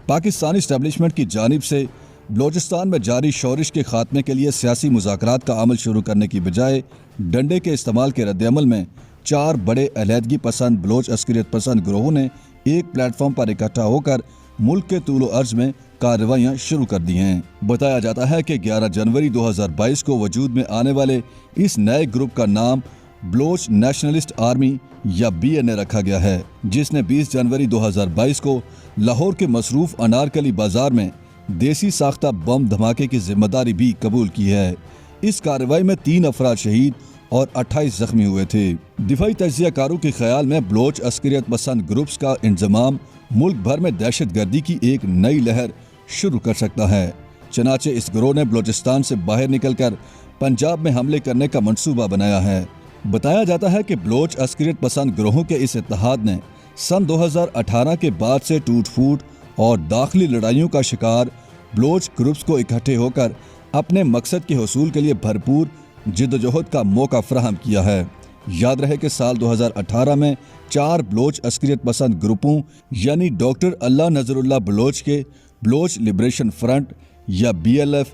Pakistani establishment की जानिब से बलोचिस्तान में जारी शोरिश के खात्मे के लिए सियासी मुज़ाकरात का अमल शुरू करने की बजाय डंडे के इस्तेमाल के रद्दअमल में 4 बड़े अलहदगी पसंद बलोच अस्करियत पसंद ग्रोहों ने एक प्लेटफॉर्म पर इकट्ठा होकर मुल्क के तूलो अर्ज में कार्रवाइयाँ शुरू कर दी हैं। बताया जाता है कि 11 जनवरी 2022 को वजूद में आने वाले इस नए ग्रुप का नाम बलोच नेशनलिस्ट आर्मी या BNA रखा गया है, जिसने 20 जनवरी 2022 को लाहौर के मसरूफ अनारकली बाजार में देसी साख्ता बम धमाके की जिम्मेदारी भी कबूल की है। इस कार्रवाई में 3 अफराद शहीद और 28 जख्मी हुए थे। दिफाई तज्जियाकारों के ख्याल में बलोच अस्करियत पसंद ग्रुप्स का इंतजाम मुल्क भर में दहशत गर्दी की एक नई लहर शुरू कर सकता है। चनाचे इस गिरोह ने बलोचिस्तान से बाहर निकलकर पंजाब में हमले करने का मंसूबा बनाया है। बताया जाता है कि बलोच अस्करियत पसंद गिरोहों के इस इत्तेहाद ने सन 2018 के बाद से टूट फूट और दाखिली लड़ाइयों का शिकार बलोच ग्रुप्स को इकट्ठे होकर अपने मकसद के हसूल के लिए भरपूर जिद्दोजहद का मौका फराहम किया है। याद रहे कि साल 2018 में 4 बलोच अस्करियत पसंद ग्रुपों यानी डॉक्टर अल्लाह नजरुल्लाह बलोच के बलोच लिबरेशन फ्रंट या BLF,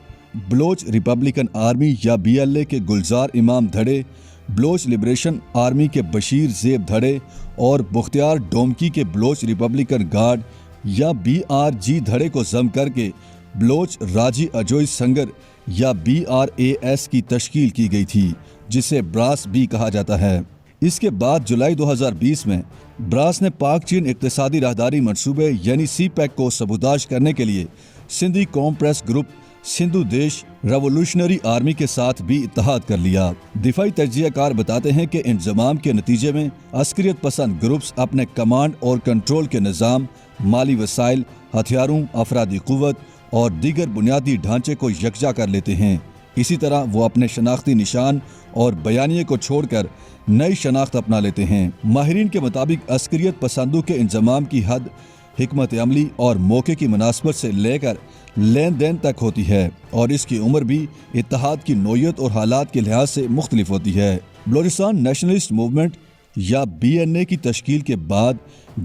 बलोच रिपब्लिकन आर्मी या BLA के गुलजार इमाम धड़े, बलोच लिबरेशन आर्मी के बशीर जेब धड़े और बुख्तियार डोमकी के बलोच रिपब्लिकन गार्ड या BRG धड़े को जम करके बलोच राजी अजोई संगर या BRAS की तश्कील की गई थी, जिसे ब्रास भी कहा जाता है। इसके बाद जुलाई 2020 में ब्रास ने पाक चीन इक्तिसादी राहदारी मंसूबे यानी CPEC को सबूताज करने के लिए सिंधी कौम प्रेस ग्रुप सिंधु देश रेवोल्यूशनरी आर्मी के साथ भी इत्तेहाद कर लिया। दिफाई तज्जियाकार बताते हैं कि इंतजाम के नतीजे में अस्करियत पसंद ग्रुप्स अपने कमांड और कंट्रोल के निज़ाम, माली वसाइल, हथियारों, अफरादी कुव्वत और दीगर बुनियादी ढांचे को यकजा कर लेते हैं। इसी तरह वो अपने शनाख्ती निशान और बयानिए को छोड़कर नई शनाख्त अपना लेते हैं। माहिरीन के मुताबिक अस्करियत पसंदों के इंतजाम की हद हिकमत अमली और मौके की मुनासबत से लेकर लेन देन तक होती है और इसकी उम्र भी इत्तेहाद की नोयत और हालात के लिहाज से मुख्तलिफ होती है। बलोचिस्तान नेशनलिस्ट मूवमेंट या BNA की तश्कील के बाद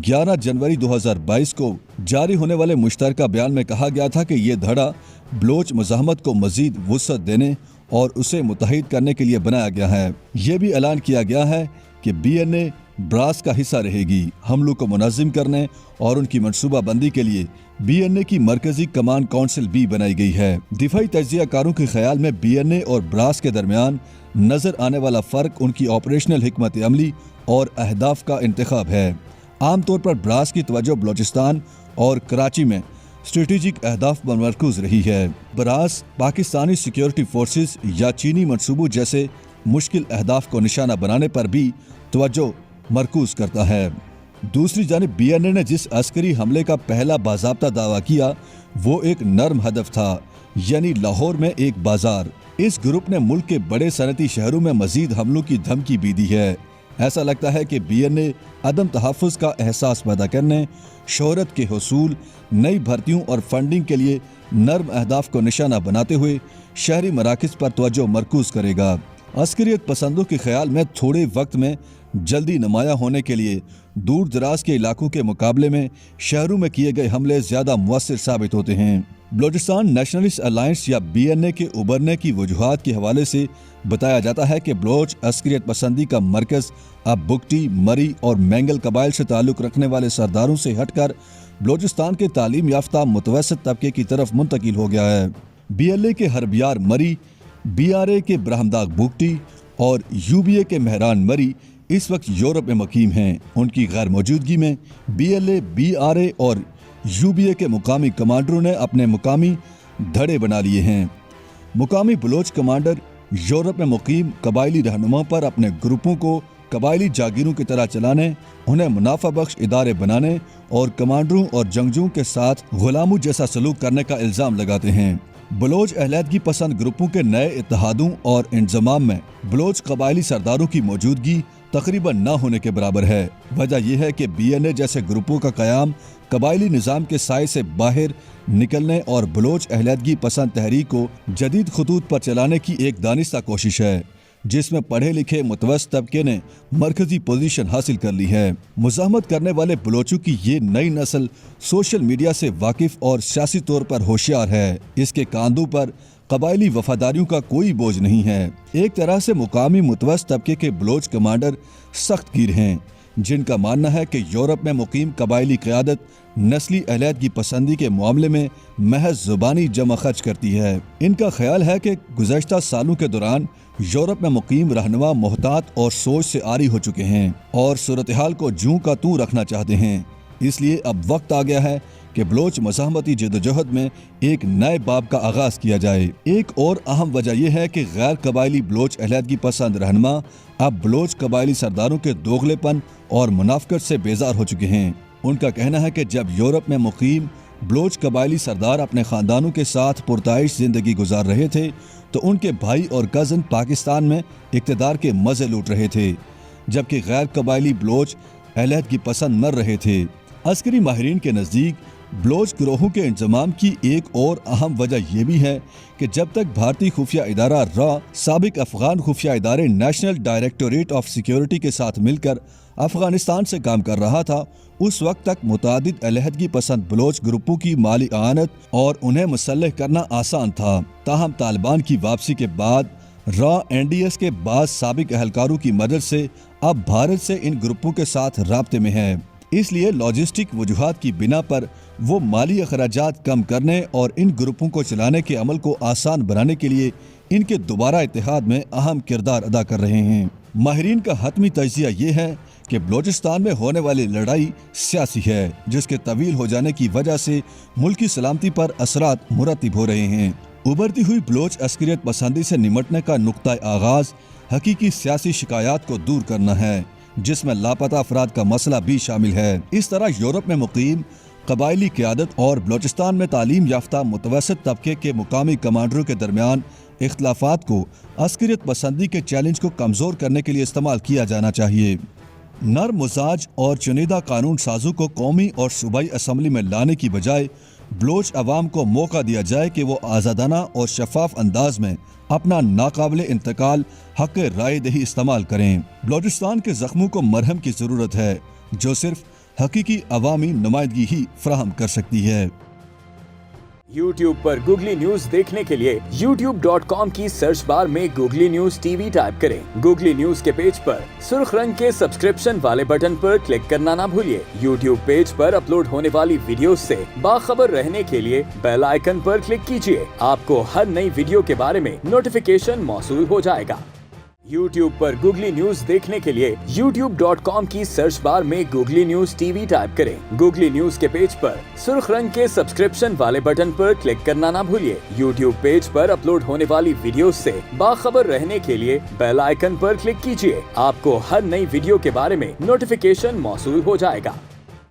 11 जनवरी 2022 को जारी होने वाले मुश्तरका बयान में कहा गया था कि ये धड़ा बलोच मुज़ाहमत को मजीद वुसअत देने और उसे मुत्तहिद करने के लिए बनाया गया है। ये भी ऐलान किया गया है कि BNA ब्रास का हिस्सा रहेगी। हमलों को मुनज़्ज़म करने और उनकी मनसूबा बंदी के लिए BNA की मरकजी कमांड काउंसिल भी बनाई गई है। दिफाई तज्जियाकारों के ख्याल में BNA और ब्रास के दरमियान नजर आने वाला फ़र्क उनकी ऑपरेशनल हिकमत अमली और अहदाफ का इंतखाब है। आमतौर पर ब्रास की तवज्जो बलोचिस्तान और कराची में स्ट्रेटेजिक अहदाफ पर मरकूज रही है। ब्रास पाकिस्तानी सिक्योरिटी फोर्सेस या चीनी मनसूबों जैसे मुश्किल अहदाफ को निशाना बनाने पर भी तवज्जो मरकूज करता है। दूसरी जानिब BNA ने जिस अस्करी हमले का पहला बाज़ाब्ता दावा किया वो एक नर्म हदफ था, यानी लाहौर में एक बाजार। इस ग्रुप ने मुल्क के बड़े सनती शहरों में मजीद हमलों की धमकी भी दी है। ऐसा लगता है कि BNA अदम तहफ़्फ़ुज़ का एहसास पैदा करने, शोहरत के हसूल, नई भर्तियों और फंडिंग के लिए नर्म अहदाफ को निशाना बनाते हुए शहरी मराकज़ पर तवज्जो मरकूज करेगा। अस्करियत पसंदों के ख्याल में थोड़े वक्त में जल्दी नुमाया होने के लिए दूर दराज के इलाकों के मुकाबले में शहरों में किए गए हमले ज़्यादा मुअस्सिर साबित होते हैं। बलोचिस्तान नेशनलिस्ट अलायंस या BNA के उभरने की वजूहात के हवाले से बताया जाता है कि बलोच अस्करियत पसंदी का मरकज़ अब बुगटी, मरी और मैंगल कबाइल से ताल्लुक़ रखने वाले सरदारों से हटकर बलोचिस्तान के तालीम याफ्ता मुतवस्सित तबके की तरफ मुंतकिल हो गया है। BLA के हरबियार मरी, BRA के ब्रहमदाग बुगटी और UBA के मेहरान मरी इस वक्त यूरोप में मुकीम हैं। उनकी गैर मौजूदगी में BLA, BRA और UBA के मुकामी कमांडरों ने अपने मुकामी धड़े बना लिए हैं। मुकामी बलोच कमांडर यूरोप में मुकीम कबायली रहनुमाओं पर अपने ग्रुपों को कबायली जागीरों की तरह चलाने, उन्हें मुनाफा बख्श इदारे बनाने और कमांडरों और जंगजों के साथ गुलामों जैसा सलूक करने का इल्ज़ाम लगाते हैं। बलोच अहलैदगी पसंद ग्रुपों के नए इत्तेहादों और इंतजाम में बलोच कबायली सरदारों की मौजूदगी तकरीबन न होने के बराबर है। वजह यह है कि BNA जैसे ग्रुपों का कयाम कबायली निज़ाम के साए से बाहर निकलने और बलोच अहलैदगी पसंद तहरीक को जदीद खतूत पर चलाने की एक दानिस्ता कोशिश है। जिसमें पढ़े लिखे मुतवस्सित तबके ने मरकजी पोजीशन हासिल कर ली है। मुज़ाहमत करने वाले बलोचों की ये नई नस्ल सोशल मीडिया से वाकिफ और सियासी तौर पर होशियार है। इसके कांधों पर कबायली वफादारियों का कोई बोझ नहीं है। एक तरह से मुकामी मुतवस्सित तबके के बलोच कमांडर सख्त गिर हैं, जिनका मानना है कि यूरोप में मुकीम कबायली क़यादत नस्ली अलहदगी पसंदी के मामले में महज ज़ुबानी जमा खर्च करती है। इनका ख्याल है कि गुज़श्ता सालों के दौरान यूरोप में मुकीम रहनुमा मोहतात और सोच से आरी हो चुके हैं और सूरत हाल को जूं का तूं रखना चाहते हैं। इसलिए अब वक्त आ गया है कि बलोच मज़ाहमती जदोजहद में एक नए बाब का आगाज किया जाए। एक और अहम वजह यह है कि गैर कबायली बलोच अलहदगी पसंद रहनुमा अब बलोच कबायली सरदारों के दोगलेपन और मुनाफकत से बेजार हो चुके हैं। उनका कहना है कि जब यूरोप में मुकीम बलोच कबायली सरदार अपने ख़ानदानों के साथ पुरताइश ज़िंदगी गुजार रहे थे तो उनके भाई और कज़न पाकिस्तान में इक़्तिदार के मज़े लूट रहे थे, जबकि गैर कबायली बलोच अलहदगी पसंद मर रहे थे। अस्करी माहिरीन के नज़दीक बलोच गिरोहों के इंतज़ाम की एक और अहम वजह यह भी है कि जब तक भारतीय खुफिया इदारा रॉ साबिक अफगान खुफिया इदारे नेशनल डायरेक्टोरेट ऑफ सिक्योरिटी के साथ मिलकर अफगानिस्तान से काम कर रहा था, उस वक्त तक मुतादिद अलहदगी पसंद बलोच ग्रुपों की माली आनत और उन्हें मुसल्लह करना आसान था। ताहम तालिबान की वापसी के बाद रॉ NDS के बाद साबिक अहलकारों की मदद से अब भारत से इन ग्रुपों के साथ राब्ते में है। इसलिए लॉजिस्टिक वजूहात की बिना पर वो माली अखराजात कम करने और इन ग्रुपों को चलाने के अमल को आसान बनाने के लिए इनके दोबारा इत्तेहाद में अहम किरदार अदा कर रहे हैं। माहिरीन का हतमी तजिया ये है कि बलोचिस्तान में होने वाली लड़ाई सियासी है, जिसके तवील हो जाने की वजह से मुल्की सलामती पर असरात मुरतब हो रहे हैं। उभरती हुई बलोच अस्करियत पसंदी से निमटने का नुक्ता आगाज हकीकी सियासी शिकायत को दूर करना है, जिसमें लापता अफराद का मसला भी शामिल है। इस तरह यूरोप में मुकीम कबायली क़यादत और बलोचिस्तान में तालीम याफ्ता मुतवस्सित तबके के मुकामी कमांडरों के दरमियान इख्तलाफात को अस्करियत पसंदी के चैलेंज को कमज़ोर करने के लिए इस्तेमाल किया जाना चाहिए। नरम मिजाज और चुनिंदा कानून साजों को कौमी और सूबाई असम्बली में लाने की बजाय बलोच अवाम को मौका दिया जाए कि वो आज़ादाना और शफाफ अंदाज में अपना नाकाबिले इंतकाल हक राय दही इस्तेमाल करें। बलोचिस्तान के जख्मों को मरहम की ज़रूरत है, जो सिर्फ हकीकी अवामी नुमाइंदगी ही फराहम कर सकती है। YouTube पर गूगली न्यूज देखने के लिए youtube.com की सर्च बार में गूगली न्यूज TV टाइप करें। गूगली न्यूज के पेज पर सुर्ख रंग के सब्सक्रिप्शन वाले बटन पर क्लिक करना ना भूलिए। YouTube पेज पर अपलोड होने वाली वीडियोस से बाखबर रहने के लिए बेल आइकन पर क्लिक कीजिए। आपको हर नई वीडियो के बारे में नोटिफिकेशन मौसूल हो जाएगा। YouTube पर गूगली न्यूज देखने के लिए youtube.com की सर्च बार में गूगली न्यूज TV टाइप करें। गूगली न्यूज के पेज पर सुर्ख रंग के सब्सक्रिप्शन वाले बटन पर क्लिक करना ना भूलिए। YouTube पेज पर अपलोड होने वाली वीडियोस से बाखबर रहने के लिए बेल आइकन पर क्लिक कीजिए। आपको हर नई वीडियो के बारे में नोटिफिकेशन मौसूल हो जाएगा।